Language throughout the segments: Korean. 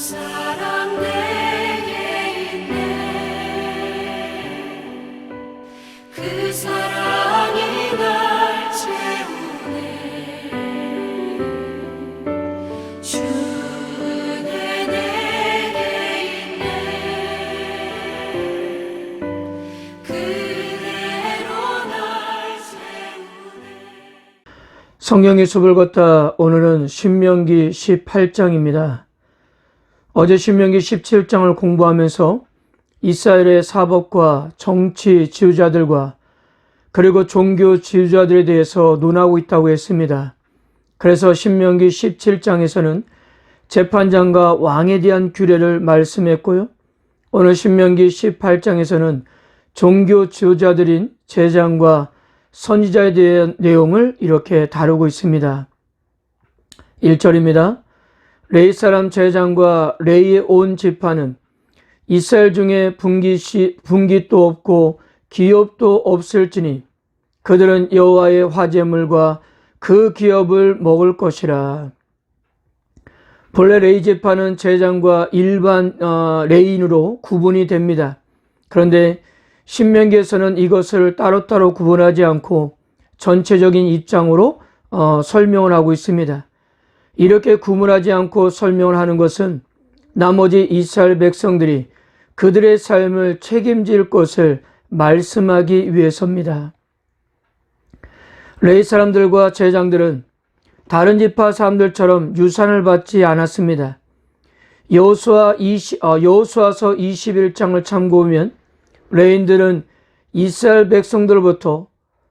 사랑 내게 있네. 그 사랑이 날 채우네. 주는 내게 있네. 그대로 날 채우네. 성경의 숲을 걷다 오늘은 신명기 18장입니다. 어제 신명기 17장을 공부하면서 이스라엘의 사법과 정치 지도자들과 그리고 종교 지도자들에 대해서 논하고 있다고 했습니다. 그래서 신명기 17장에서는 재판장과 왕에 대한 규례를 말씀했고요. 오늘 신명기 18장에서는 종교 지도자들인 제장과 선지자에 대한 내용을 이렇게 다루고 있습니다. 1절입니다. 레위 사람 제장과 레위의 온 지파는 이스라엘 중에 분깃도 없고 기업도 없을지니 그들은 여호와의 화제물과 그 기업을 먹을 것이라. 본래 레위 지파는 제장과 일반 레위인으로 구분이 됩니다. 그런데 신명기에서는 이것을 따로따로 구분하지 않고 전체적인 입장으로 설명을 하고 있습니다. 이렇게 구분하지 않고 설명을 하는 것은 나머지 이스라엘 백성들이 그들의 삶을 책임질 것을 말씀하기 위해서입니다. 레위 사람들과 제장들은 다른 지파 사람들처럼 유산을 받지 않았습니다. 여호수아서 21장을 참고하면 레위인들은 이스라엘 백성들로부터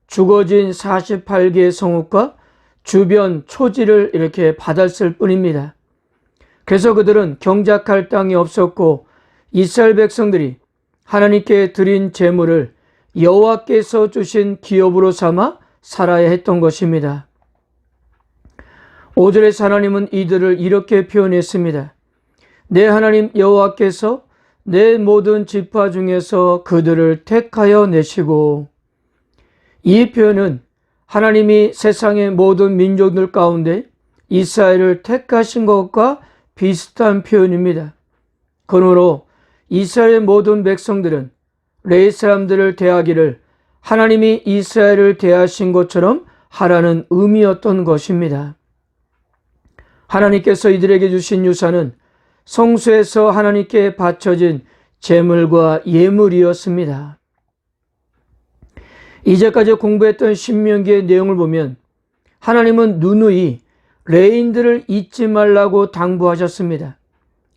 주거진 48개의 성읍과 주변 초지를 이렇게 받았을 뿐입니다. 그래서 그들은 경작할 땅이 없었고 이스라엘 백성들이 하나님께 드린 제물을 여호와께서 주신 기업으로 삼아 살아야 했던 것입니다. 5절에서 하나님은 이들을 이렇게 표현했습니다. 내 하나님 여호와께서 내 모든 지파 중에서 그들을 택하여 내시고. 이 표현은 하나님이 세상의 모든 민족들 가운데 이스라엘을 택하신 것과 비슷한 표현입니다. 그러므로 이스라엘의 모든 백성들은 레위 사람들을 대하기를 하나님이 이스라엘을 대하신 것처럼 하라는 의미였던 것입니다. 하나님께서 이들에게 주신 유산은 성소에서 하나님께 바쳐진 제물과 예물이었습니다. 이제까지 공부했던 신명기의 내용을 보면 하나님은 누누이 레위인들을 잊지 말라고 당부하셨습니다.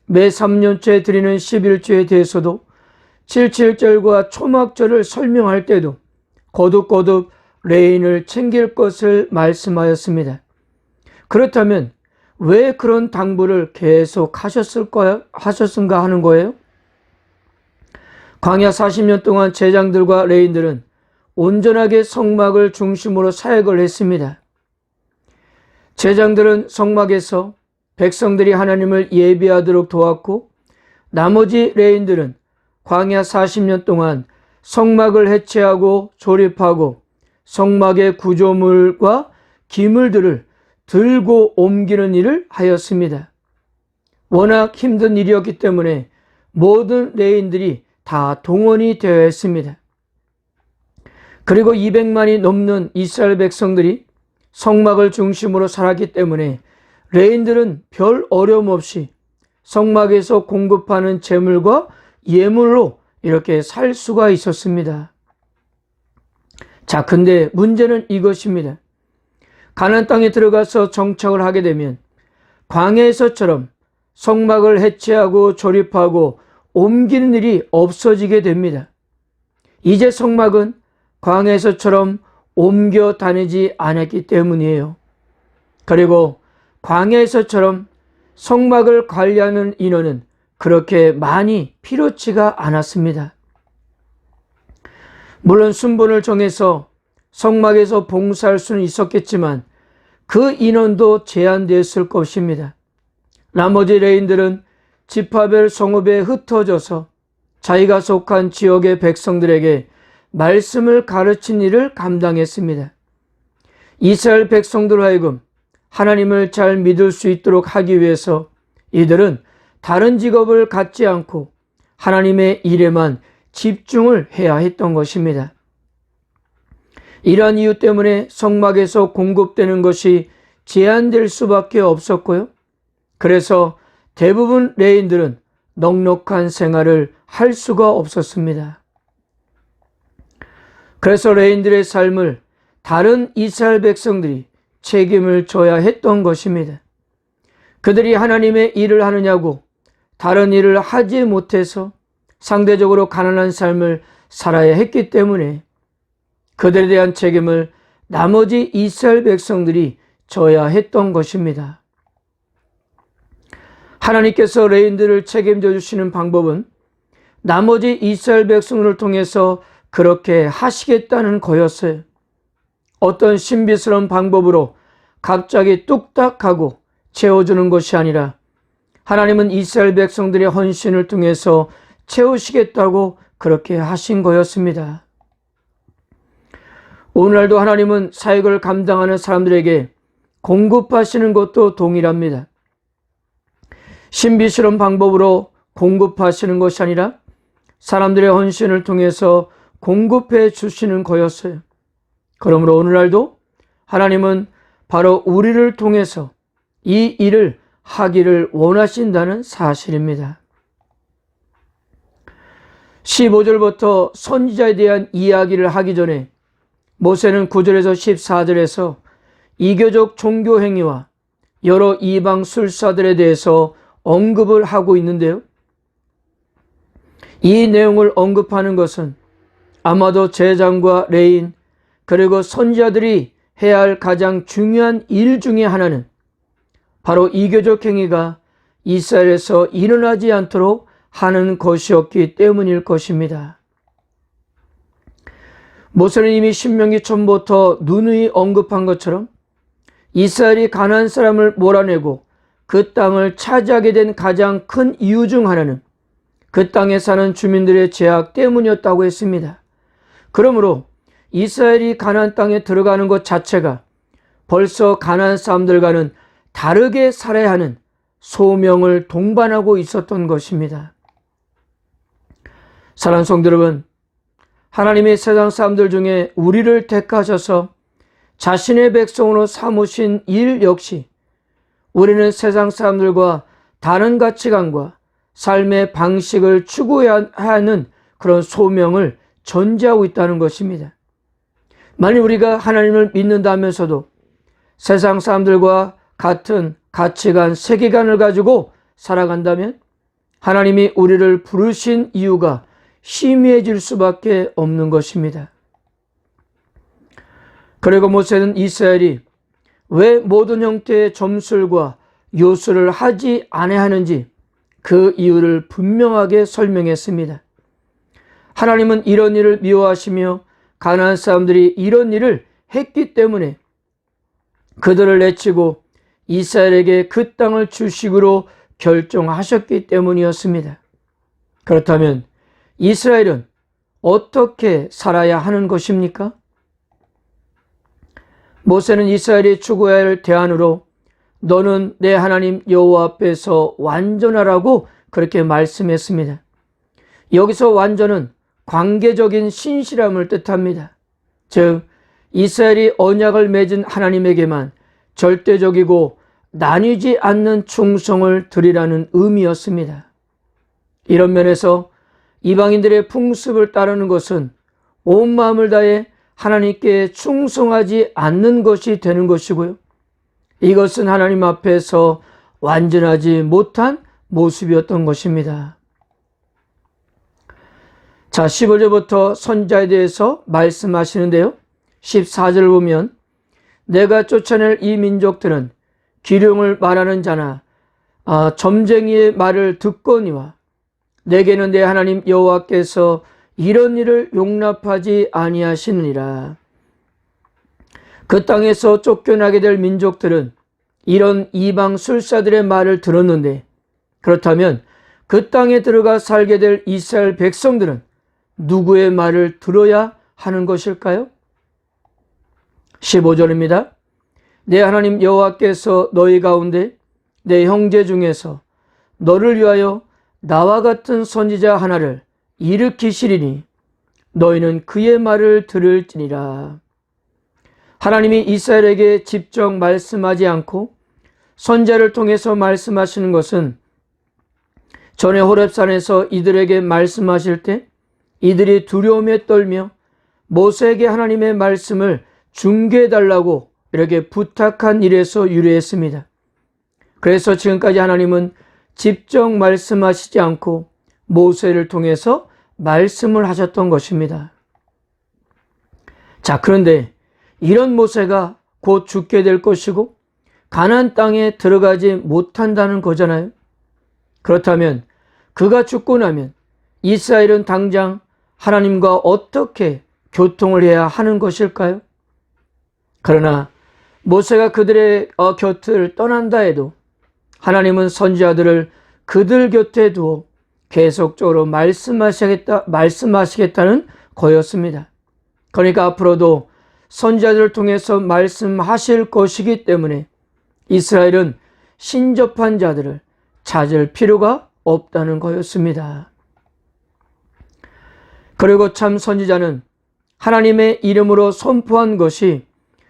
매 3년째 드리는 11조에 대해서도 77절과 초막절을 설명할 때도 거듭거듭 레위인을 챙길 것을 말씀하였습니다. 그렇다면 왜 그런 당부를 계속 하셨은가 하는 거예요? 광야 40년 동안 제장들과 레위인들은 온전하게 성막을 중심으로 사역을 했습니다. 제장들은 성막에서 백성들이 하나님을 예배하도록 도왔고 나머지 레위인들은 광야 40년 동안 성막을 해체하고 조립하고 성막의 구조물과 기물들을 들고 옮기는 일을 하였습니다. 워낙 힘든 일이었기 때문에 모든 레위인들이 다 동원이 되어야 했습니다. 그리고 200만이 넘는 이스라엘 백성들이 성막을 중심으로 살았기 때문에 레위인들은 별 어려움 없이 성막에서 공급하는 제물과 예물로 이렇게 살 수가 있었습니다. 자, 근데 문제는 이것입니다. 가나안 땅에 들어가서 정착을 하게 되면 광야에서처럼 성막을 해체하고 조립하고 옮기는 일이 없어지게 됩니다. 이제 성막은 광야에서처럼 옮겨 다니지 않았기 때문이에요. 그리고 광야에서처럼 성막을 관리하는 인원은 그렇게 많이 필요치가 않았습니다. 물론 순번을 정해서 성막에서 봉사할 수는 있었겠지만 그 인원도 제한되었을 것입니다. 나머지 레위인들은 지파별 성읍에 흩어져서 자기가 속한 지역의 백성들에게 말씀을 가르친 일을 감당했습니다. 이스라엘 백성들 하여금 하나님을 잘 믿을 수 있도록 하기 위해서 이들은 다른 직업을 갖지 않고 하나님의 일에만 집중을 해야 했던 것입니다. 이러한 이유 때문에 성막에서 공급되는 것이 제한될 수밖에 없었고요. 그래서 대부분 레위인들은 넉넉한 생활을 할 수가 없었습니다. 그래서 레위인들의 삶을 다른 이스라엘 백성들이 책임을 져야 했던 것입니다. 그들이 하나님의 일을 하느냐고 다른 일을 하지 못해서 상대적으로 가난한 삶을 살아야 했기 때문에 그들에 대한 책임을 나머지 이스라엘 백성들이 져야 했던 것입니다. 하나님께서 레위인들을 책임져 주시는 방법은 나머지 이스라엘 백성들을 통해서 그렇게 하시겠다는 거였어요. 어떤 신비스러운 방법으로 갑자기 뚝딱 하고 채워주는 것이 아니라 하나님은 이스라엘 백성들의 헌신을 통해서 채우시겠다고 그렇게 하신 거였습니다. 오늘날도 하나님은 사역을 감당하는 사람들에게 공급하시는 것도 동일합니다. 신비스러운 방법으로 공급하시는 것이 아니라 사람들의 헌신을 통해서 공급해 주시는 거였어요. 그러므로 오늘날도 하나님은 바로 우리를 통해서 이 일을 하기를 원하신다는 사실입니다. 15절부터 선지자에 대한 이야기를 하기 전에 모세는 9절에서 14절에서 이교적 종교 행위와 여러 이방 술사들에 대해서 언급을 하고 있는데요. 이 내용을 언급하는 것은 아마도 제사장과 레위인 그리고 선지자들이 해야 할 가장 중요한 일 중에 하나는 바로 이교적 행위가 이스라엘에서 일어나지 않도록 하는 것이었기 때문일 것입니다. 모세는 이미 신명기 처음부터 누누이 언급한 것처럼 이스라엘이 가나안 사람을 몰아내고 그 땅을 차지하게 된 가장 큰 이유 중 하나는 그 땅에 사는 주민들의 죄악 때문이었다고 했습니다. 그러므로 이스라엘이 가나안 땅에 들어가는 것 자체가 벌써 가나안 사람들과는 다르게 살아야 하는 소명을 동반하고 있었던 것입니다. 사랑하는 성도 여러분, 하나님의 세상 사람들 중에 우리를 택하셔서 자신의 백성으로 삼으신 일 역시 우리는 세상 사람들과 다른 가치관과 삶의 방식을 추구해야 하는 그런 소명을 전제하고 있다는 것입니다. 만일 우리가 하나님을 믿는다면서도 세상 사람들과 같은 가치관, 세계관을 가지고 살아간다면 하나님이 우리를 부르신 이유가 희미해질 수밖에 없는 것입니다. 그리고 모세는 이스라엘이 왜 모든 형태의 점술과 요술을 하지 아니하는지 그 이유를 분명하게 설명했습니다. 하나님은 이런 일을 미워하시며 가나안 사람들이 이런 일을 했기 때문에 그들을 내치고 이스라엘에게 그 땅을 주식으로 결정하셨기 때문이었습니다. 그렇다면 이스라엘은 어떻게 살아야 하는 것입니까? 모세는 이스라엘이 추구해야 할 대안으로 너는 내 하나님 여호와 앞에서 완전하라고 그렇게 말씀했습니다. 여기서 완전은 관계적인 신실함을 뜻합니다. 즉 이스라엘이 언약을 맺은 하나님에게만 절대적이고 나뉘지 않는 충성을 드리라는 의미였습니다. 이런 면에서 이방인들의 풍습을 따르는 것은 온 마음을 다해 하나님께 충성하지 않는 것이 되는 것이고요. 이것은 하나님 앞에서 완전하지 못한 모습이었던 것입니다. 자, 15절부터 선지자에 대해서 말씀하시는데요. 14절을 보면 내가 쫓아낼 이 민족들은 기륭을 말하는 자나 점쟁이의 말을 듣거니와 내게는 내 하나님 여호와께서 이런 일을 용납하지 아니하시느니라. 그 땅에서 쫓겨나게 될 민족들은 이런 이방 술사들의 말을 들었는데 그렇다면 그 땅에 들어가 살게 될 이스라엘 백성들은 누구의 말을 들어야 하는 것일까요? 15절입니다. 내 하나님 여호와께서 너희 가운데 내 형제 중에서 너를 위하여 나와 같은 선지자 하나를 일으키시리니 너희는 그의 말을 들을지니라. 하나님이 이스라엘에게 직접 말씀하지 않고 선지자를 통해서 말씀하시는 것은 전에 호렙산에서 이들에게 말씀하실 때 이들이 두려움에 떨며 모세에게 하나님의 말씀을 중개해달라고 이렇게 부탁한 일에서 유래했습니다. 그래서 지금까지 하나님은 직접 말씀하시지 않고 모세를 통해서 말씀을 하셨던 것입니다. 자, 그런데 이런 모세가 곧 죽게 될 것이고 가나안 땅에 들어가지 못한다는 거잖아요. 그렇다면 그가 죽고 나면 이스라엘은 당장 하나님과 어떻게 교통을 해야 하는 것일까요? 그러나 모세가 그들의 곁을 떠난다 해도 하나님은 선지자들을 그들 곁에 두어 계속적으로 말씀하시겠다는 거였습니다. 그러니까 앞으로도 선지자들을 통해서 말씀하실 것이기 때문에 이스라엘은 신접한 자들을 찾을 필요가 없다는 거였습니다. 그리고 참 선지자는 하나님의 이름으로 선포한 것이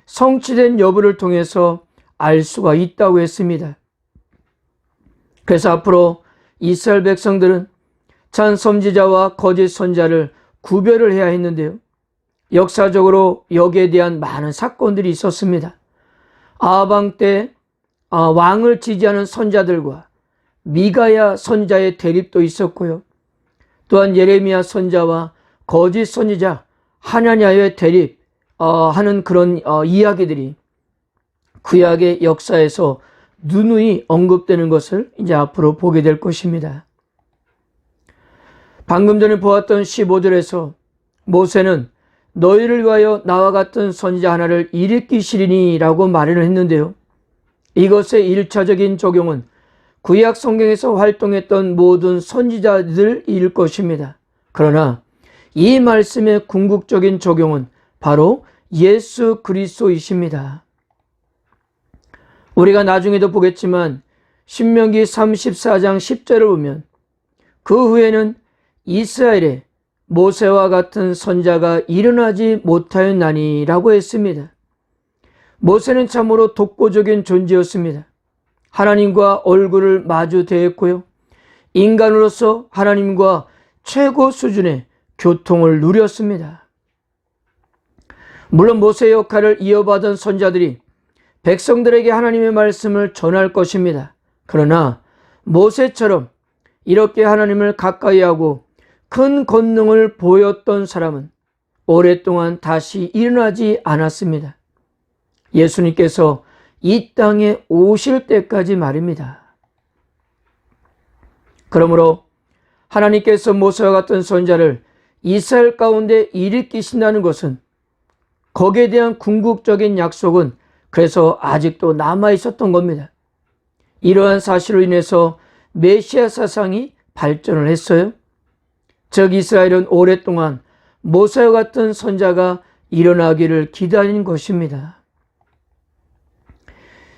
성취된 여부를 통해서 알 수가 있다고 했습니다. 그래서 앞으로 이스라엘 백성들은 참 선지자와 거짓 선지자를 구별을 해야 했는데요. 역사적으로 여기에 대한 많은 사건들이 있었습니다. 아하방 때 왕을 지지하는 선지자들과 미가야 선지자의 대립도 있었고요. 또한 예레미야 선지자와 거짓 선지자 하나냐의 대립하는 그런 이야기들이 구약의 역사에서 누누이 언급되는 것을 이제 앞으로 보게 될 것입니다. 방금 전에 보았던 15절에서 모세는 너희를 위하여 나와 같은 선지자 하나를 일으키시리니 라고 말을 했는데요. 이것의 1차적인 적용은 구약 성경에서 활동했던 모든 선지자들일 것입니다. 그러나 이 말씀의 궁극적인 적용은 바로 예수 그리스도이십니다. 우리가 나중에도 보겠지만 신명기 34장 10절을 보면 그 후에는 이스라엘에 모세와 같은 선자가 일어나지 못하였나니 라고 했습니다. 모세는 참으로 독보적인 존재였습니다. 하나님과 얼굴을 마주 대했고요. 인간으로서 하나님과 최고 수준의 교통을 누렸습니다. 물론 모세의 역할을 이어받은 선자들이 백성들에게 하나님의 말씀을 전할 것입니다. 그러나 모세처럼 이렇게 하나님을 가까이 하고 큰 권능을 보였던 사람은 오랫동안 다시 일어나지 않았습니다. 예수님께서 이 땅에 오실 때까지 말입니다. 그러므로 하나님께서 모세와 같은 선자를 이스라엘 가운데 일으키신다는 것은 거기에 대한 궁극적인 약속은 그래서 아직도 남아 있었던 겁니다. 이러한 사실로 인해서 메시아 사상이 발전을 했어요. 즉 이스라엘은 오랫동안 모세와 같은 선자가 일어나기를 기다린 것입니다.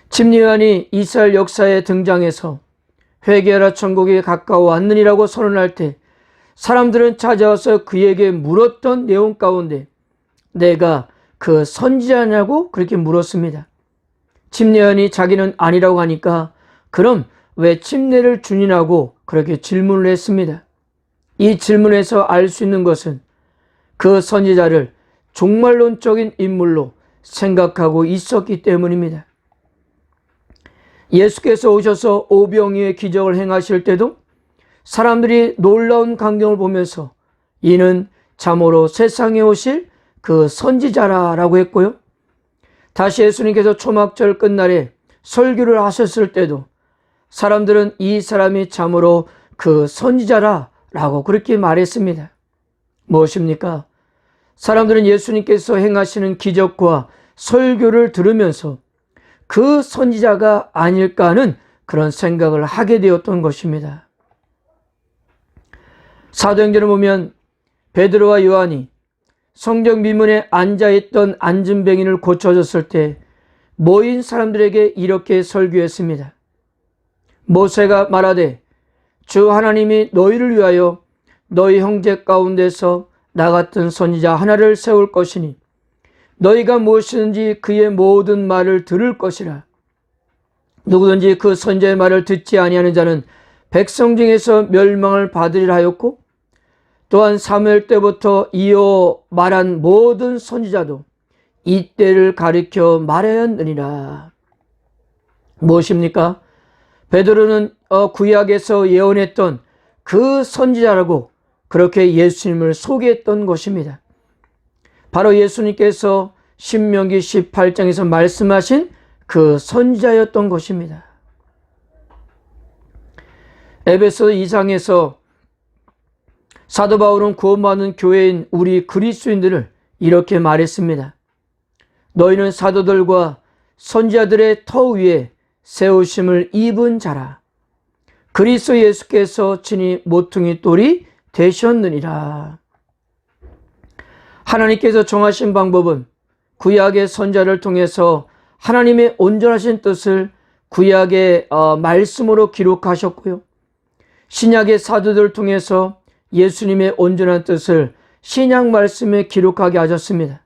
침례요한이 이스라엘 역사에 등장해서 회개하라 천국이 가까워왔느니라고 선언할 때 사람들은 찾아와서 그에게 물었던 내용 가운데 내가 그 선지자냐고 그렇게 물었습니다. 침례요한이 자기는 아니라고 하니까 그럼 왜 침례를 준이라고 그렇게 질문을 했습니다. 이 질문에서 알 수 있는 것은 그 선지자를 종말론적인 인물로 생각하고 있었기 때문입니다. 예수께서 오셔서 오병이의 기적을 행하실 때도 사람들이 놀라운 광경을 보면서 이는 참으로 세상에 오실 그 선지자라고 했고요. 다시 예수님께서 초막절 끝날에 설교를 하셨을 때도 사람들은 이 사람이 참으로 그 선지자라고 그렇게 말했습니다. 무엇입니까? 사람들은 예수님께서 행하시는 기적과 설교를 들으면서 그 선지자가 아닐까 하는 그런 생각을 하게 되었던 것입니다. 사도행전을 보면 베드로와 요한이 성전 미문에 앉아있던 안진뱅이를 고쳐줬을 때 모인 사람들에게 이렇게 설교했습니다. 모세가 말하되 주 하나님이 너희를 위하여 너희 형제 가운데서 나 같은 선지자 하나를 세울 것이니 너희가 무엇이든지 그의 모든 말을 들을 것이라. 누구든지 그 선지자의 말을 듣지 아니하는 자는 백성 중에서 멸망을 받으리라 하였고, 또한 사무엘 때부터 이어 말한 모든 선지자도 이때를 가리켜 말하였느니라. 무엇입니까? 베드로는 구약에서 예언했던 그 선지자라고 그렇게 예수님을 소개했던 것입니다. 바로 예수님께서 신명기 18장에서 말씀하신 그 선지자였던 것입니다. 에베소 2장에서 사도 바울은 구원받은 교회인 우리 그리스도인들을 이렇게 말했습니다. 너희는 사도들과 선지자들의 터 위에 세우심을 입은 자라. 그리스도 예수께서 친히 모퉁이 돌이 되셨느니라. 하나님께서 정하신 방법은 구약의 선지자를 통해서 하나님의 온전하신 뜻을 구약의 말씀으로 기록하셨고요. 신약의 사도들을 통해서 예수님의 온전한 뜻을 신약 말씀에 기록하게 하셨습니다.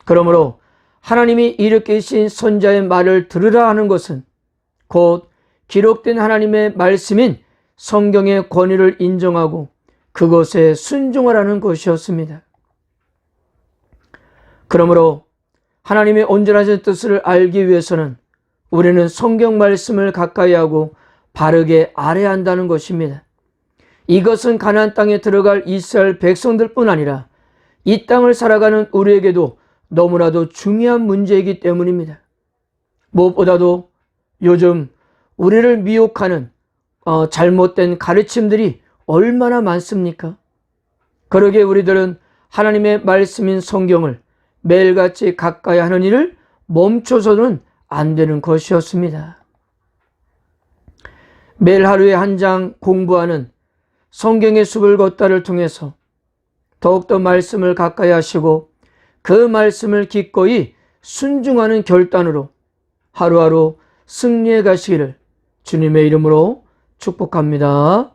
그러므로 하나님이 일으키신 선지자의 말을 들으라 하는 것은 곧 기록된 하나님의 말씀인 성경의 권위를 인정하고 그것에 순종하라는 것이었습니다. 그러므로 하나님의 온전하신 뜻을 알기 위해서는 우리는 성경 말씀을 가까이 하고 바르게 알아야 한다는 것입니다. 이것은 가나안 땅에 들어갈 이스라엘 백성들뿐 아니라 이 땅을 살아가는 우리에게도 너무나도 중요한 문제이기 때문입니다. 무엇보다도 요즘 우리를 미혹하는 잘못된 가르침들이 얼마나 많습니까? 그러기에 우리들은 하나님의 말씀인 성경을 매일같이 가까이 하는 일을 멈춰서는 안 되는 것이었습니다. 매일 하루에 한 장 공부하는 성경의 숲을 걷다를 통해서 더욱더 말씀을 가까이 하시고 그 말씀을 기꺼이 순종하는 결단으로 하루하루 승리해 가시기를 주님의 이름으로 축복합니다.